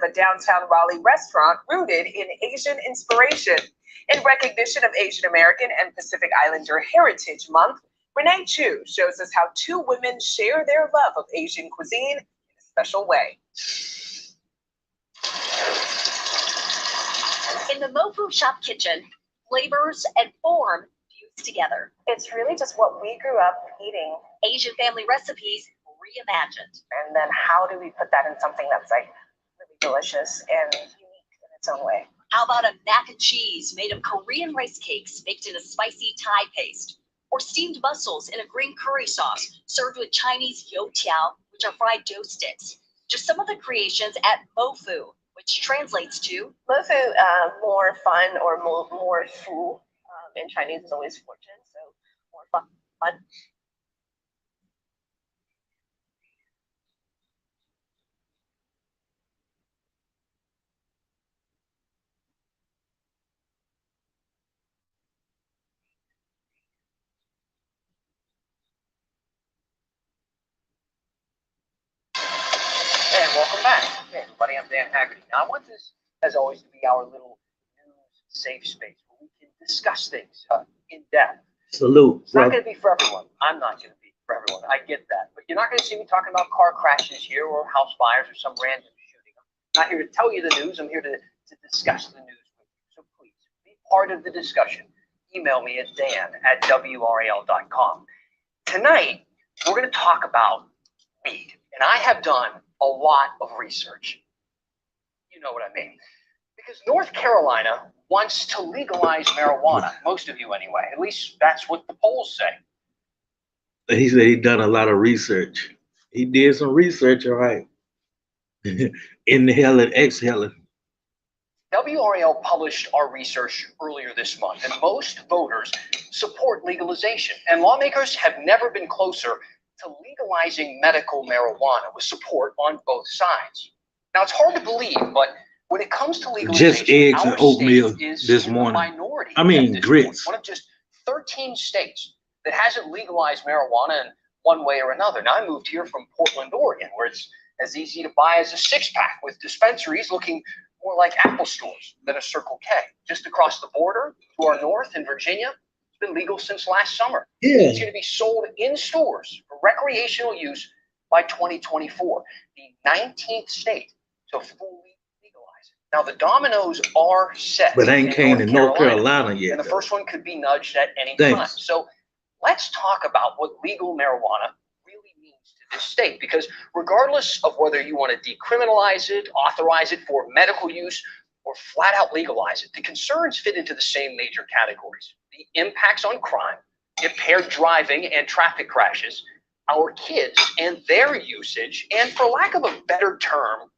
of a downtown Raleigh restaurant rooted in Asian inspiration. In recognition of Asian American and Pacific Islander Heritage Month, Renee Chu shows us how two women share their love of Asian cuisine in a special way. In the Mofu Shop kitchen, flavors and form fused together. It's really just what we grew up eating. Asian family recipes reimagined. And then how do we put that in something that's like really delicious and unique in its own way? How about a mac and cheese made of Korean rice cakes baked in a spicy Thai paste? Or steamed mussels in a green curry sauce served with Chinese youtiao, which are fried dough sticks. Just some of the creations at Mofu, which translates to Mofu, more fun or more fu in Chinese is always fortune, so more fun. And welcome back. Hey everybody, I'm Dan Haggerty. Now I want this, as always, to be our little news safe space where we can discuss things in depth. Salute. It's not going to be for everyone. I'm not going to be for everyone. I get that. But you're not going to see me talking about car crashes here or house fires or some random shooting. I'm not here to tell you the news. I'm here to discuss the news with you. So please, be part of the discussion. Email me at dan@wral.com. Tonight, we're going to talk about weed. And I have done a lot of research. You know what I mean. Because North Carolina wants to legalize marijuana. Most of you anyway. At least that's what the polls say. He said he done a lot of research. He did some research, all right. Inhaling, exhaling. WRAL published our research earlier this month, and most voters support legalization. And lawmakers have never been closer to legalizing medical marijuana with support on both sides. Now, it's hard to believe, but when it comes to legalization, just eggs and oatmeal is this in morning. the minority. I mean, at this grits. point. One of just 13 states that hasn't legalized marijuana in one way or another. Now, I moved here from Portland, Oregon, where it's as easy to buy as a six-pack, with dispensaries looking more like Apple stores than a Circle K. Just across the border to our north in Virginia, it's been legal since last summer. Yeah. It's going to be sold in stores for recreational use by 2024, the 19th state to fully legalize it. Now, the dominoes are set. But ain't came in North Carolina yet. And the first one could be nudged at any Thanks. time. So let's talk about what legal marijuana really means to this state, because regardless of whether you want to decriminalize it, authorize it for medical use, or flat out legalize it, the concerns fit into the same major categories. The impacts on crime, impaired driving and traffic crashes, our kids and their usage, and for lack of a better term,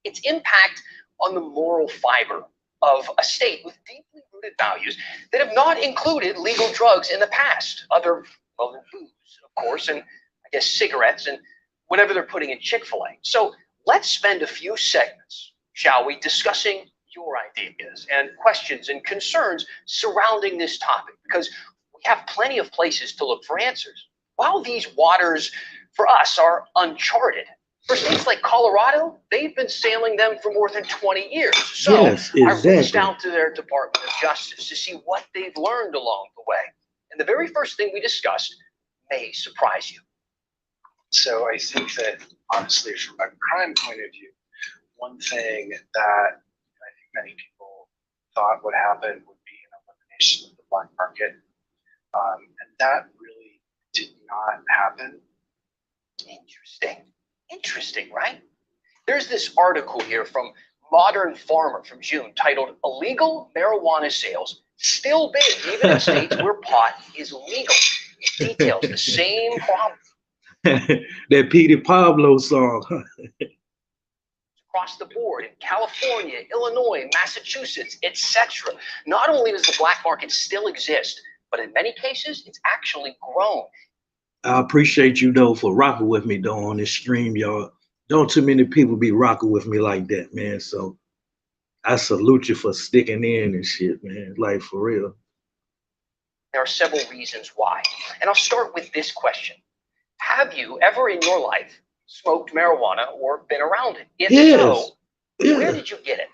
its impact on the moral fiber of a state with deeply rooted values that have not included legal drugs in the past, other than booze, of course, and I guess cigarettes and whatever they're putting in Chick-fil-A. So let's spend a few segments, shall we, discussing your ideas and questions and concerns surrounding this topic, because we have plenty of places to look for answers. While these waters for us are uncharted, for states like Colorado, they've been sailing them for more than 20 years. So Yes, exactly. I reached out to their Department of Justice to see what they've learned along the way. And the very first thing we discussed may surprise you. So I think that, honestly, from a crime point of view, one thing that I think many people thought would happen would be an elimination of the black market. And that really did not happen. Interesting, right? There's this article here from Modern Farmer from June titled "Illegal Marijuana Sales Still Big Even in States Where Pot is Legal." It details the same problem. That Petey Pablo song. Across the board in California, Illinois, Massachusetts, etc. Not only does the black market still exist, but in many cases, it's actually grown. I appreciate you though for rocking with me though on this stream, y'all. Don't too many people be rocking with me like that, man. So I salute you for sticking in and shit, man. Like for real. There are several reasons why. And I'll start with this question. Have you ever in your life smoked marijuana or been around it? If Yes. so, Where Yeah. did you get it?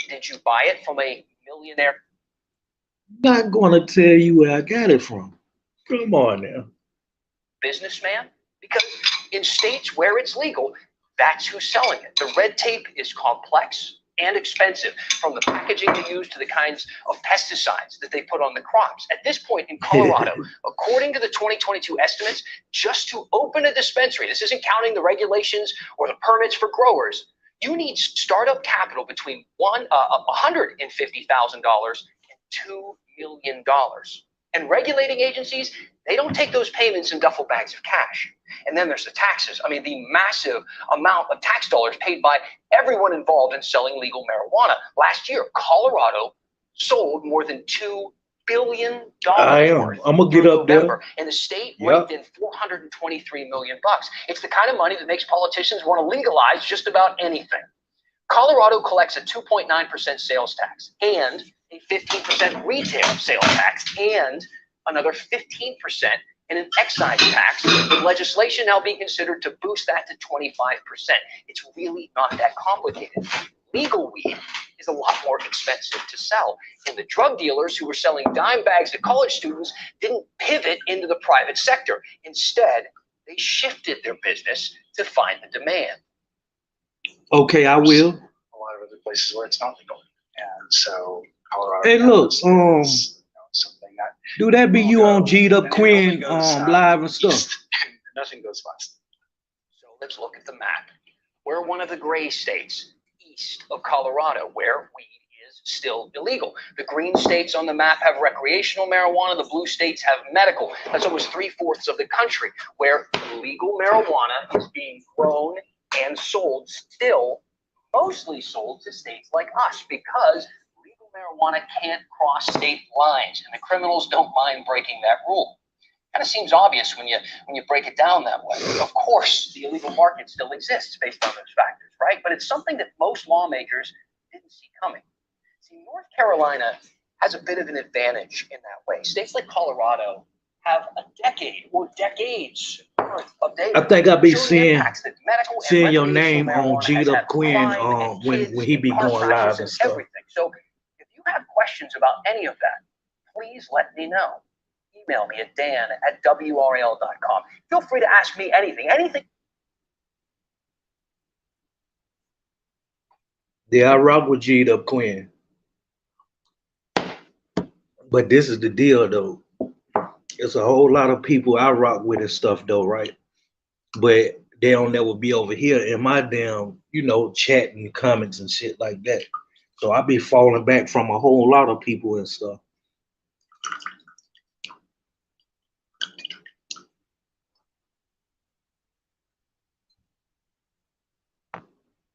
Did you buy it from a millionaire Not gonna tell you where I got it from. Come on now. businessman? Because in states where it's legal, that's who's selling it. The red tape is complex and expensive, from the packaging they use to the kinds of pesticides that they put on the crops. At this point in Colorado, according to the 2022 estimates, just to open a dispensary, this isn't counting the regulations or the permits for growers, you need startup capital between $150,000 and $2 million. And regulating agencies, they don't take those payments in duffel bags of cash. And then there's the taxes. I mean, the massive amount of tax dollars paid by everyone involved in selling legal marijuana. Last year, Colorado sold more than $2 billion worth. I'm gonna get up there. And the state Yep. raked in $423 million. It's the kind of money that makes politicians want to legalize just about anything. Colorado collects a 2.9% sales tax and a 15% retail sales tax and another 15% in an excise tax, with legislation now being considered to boost that to 25%. It's really not that complicated. Legal weed is a lot more expensive to sell, and the drug dealers who were selling dime bags to college students didn't pivot into the private sector. Instead, they shifted their business to find the demand. Okay, I will. A lot of other places where it's not legal, and so Colorado. Hey, look, is, you know, something that do that be will you go, on G'd Up and it only Quinn goes south live and east, stuff? and nothing goes west. So let's look at the map. We're one of the gray states east of Colorado where weed is still illegal. The green states on the map have recreational marijuana. The blue states have medical. That's almost 3/4 of the country where legal marijuana is being grown and sold, still mostly sold to states like us, because legal marijuana can't cross state lines, and the criminals don't mind breaking that rule. Kind of seems obvious when you break it down that way. Of course, the illegal market still exists based on those factors, right? But it's something that most lawmakers didn't see coming. See, North Carolina has a bit of an advantage in that way. States like Colorado have a decade or decades worth of data. I think I be showing the seeing impacts that medical and seeing your recreational name on marijuana has G'd had Up Quinn crime and when kids he be and car going crashes live and and stuff. everything. So if you have questions about any of that, please let me know. Email me at dan@wrl.com. Feel free to ask me anything. Yeah, I rock with G'd Up Quinn. But this is the deal though. It's a whole lot of people I rock with and stuff though, right? But they don't never be over here in my damn, chatting comments and shit like that. So I be falling back from a whole lot of people and stuff.